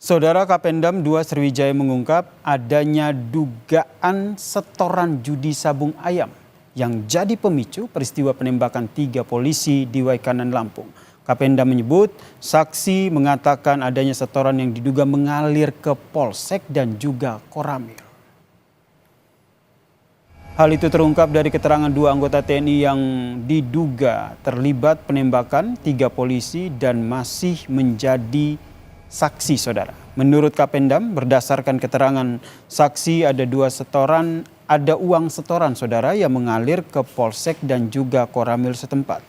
Saudara Kapendam 2 Sriwijaya mengungkap adanya dugaan setoran judi sabung ayam yang jadi pemicu peristiwa penembakan 3 polisi di Waikanan, Lampung. Kapendam menyebut saksi mengatakan adanya setoran yang diduga mengalir ke Polsek dan juga Koramil. Hal itu terungkap dari keterangan 2 anggota TNI yang diduga terlibat penembakan 3 polisi dan masih menjadi saksi, saudara. Menurut Kapendam, berdasarkan keterangan saksi ada uang setoran, saudara, yang mengalir ke Polsek dan juga Koramil setempat.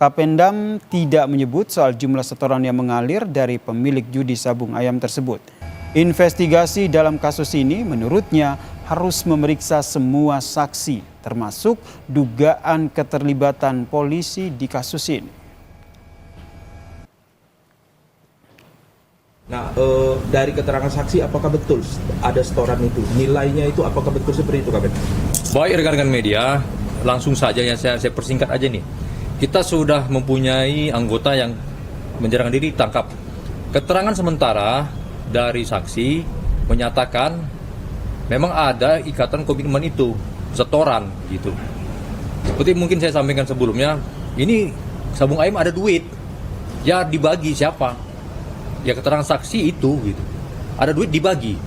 Kapendam tidak menyebut soal jumlah setoran yang mengalir dari pemilik judi sabung ayam tersebut. Investigasi dalam kasus ini menurutnya harus memeriksa semua saksi, termasuk dugaan keterlibatan polisi di kasus ini. Nah, dari keterangan saksi apakah betul ada setoran itu? Nilainya itu apakah betul seperti itu, Kapten? Baik rekan-rekan media, langsung saja yang saya persingkat aja nih. Kita sudah mempunyai anggota yang menyerahkan diri ditangkap. Keterangan sementara dari saksi menyatakan memang ada ikatan komitmen itu, setoran gitu. Seperti mungkin saya sampaikan sebelumnya, ini sabung ayam ada duit. Ya dibagi siapa? Ya keterangan saksi itu gitu. Ada duit dibagi.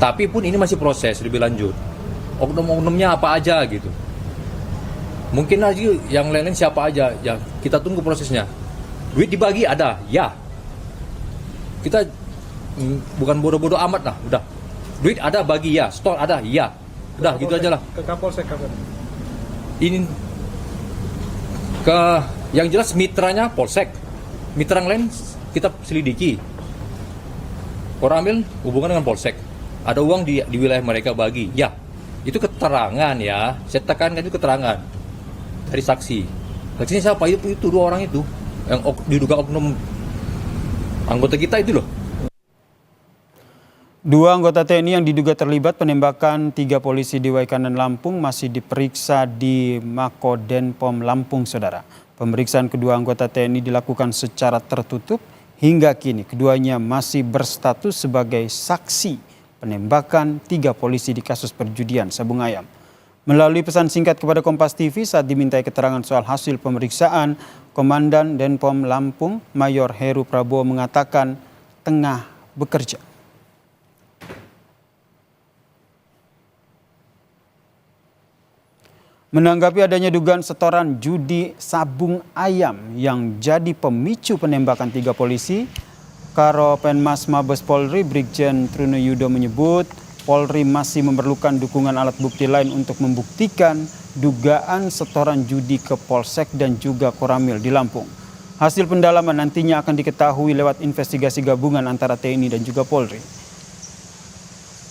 Tapi pun ini masih proses lebih lanjut. Oknum-oknumnya apa aja gitu. Mungkin aja yang lain-lain siapa aja. Ya kita tunggu prosesnya. Duit dibagi ada, ya. Kita bukan bodoh-bodoh amat lah, udah. Duit ada bagi ya, store ada ya. Udah gitu aja lah. Ke Kapolsek, Kapten. Ini ke yang jelas mitranya Polsek. Mitra yang lain kita selidiki. Koramil hubungan dengan Polsek. Ada uang di wilayah mereka bagi. Ya, itu keterangan ya. Saya tekankan itu keterangan dari saksi. Saksinya siapa? Itu 2 orang itu yang diduga oknum anggota kita itu loh. 2 anggota TNI yang diduga terlibat penembakan 3 polisi di Waikanan, Lampung masih diperiksa di Makodenpom Lampung, saudara. Pemeriksaan kedua anggota TNI dilakukan secara tertutup. Hingga kini keduanya masih berstatus sebagai saksi penembakan 3 polisi di kasus perjudian sabung ayam. Melalui pesan singkat kepada Kompas TV saat dimintai keterangan soal hasil pemeriksaan, Komandan Denpom Lampung Mayor Heru Prabowo mengatakan tengah bekerja. Menanggapi adanya dugaan setoran judi sabung ayam yang jadi pemicu penembakan 3 polisi, Karopenmas Mabes Polri Brigjen Trunoyudo menyebut Polri masih memerlukan dukungan alat bukti lain untuk membuktikan dugaan setoran judi ke Polsek dan juga Koramil di Lampung. Hasil pendalaman nantinya akan diketahui lewat investigasi gabungan antara TNI dan juga Polri.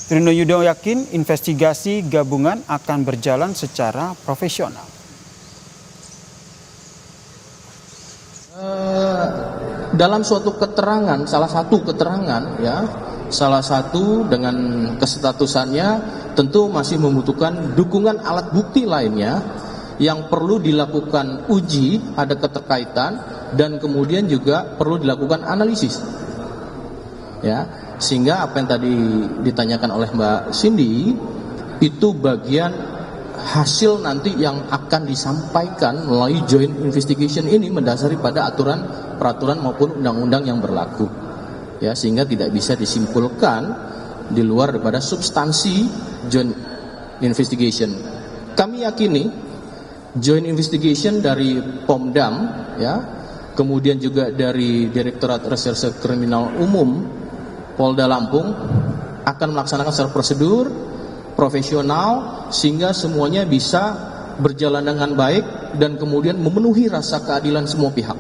Trunoyudo yakin investigasi gabungan akan berjalan secara profesional. Dalam suatu keterangan, salah satu dengan kestatusannya tentu masih membutuhkan dukungan alat bukti lainnya yang perlu dilakukan uji, ada keterkaitan, dan kemudian juga perlu dilakukan analisis. Ya, sehingga apa yang tadi ditanyakan oleh Mbak Cindy itu bagian hasil nanti yang akan disampaikan melalui joint investigation ini mendasari pada aturan, peraturan maupun undang-undang yang berlaku. Ya, sehingga tidak bisa disimpulkan di luar daripada substansi joint investigation. Kami yakini joint investigation dari Pomdam, ya, kemudian juga dari Direktorat Reserse Kriminal Umum Polda Lampung akan melaksanakan secara prosedur profesional sehingga semuanya bisa berjalan dengan baik dan kemudian memenuhi rasa keadilan semua pihak.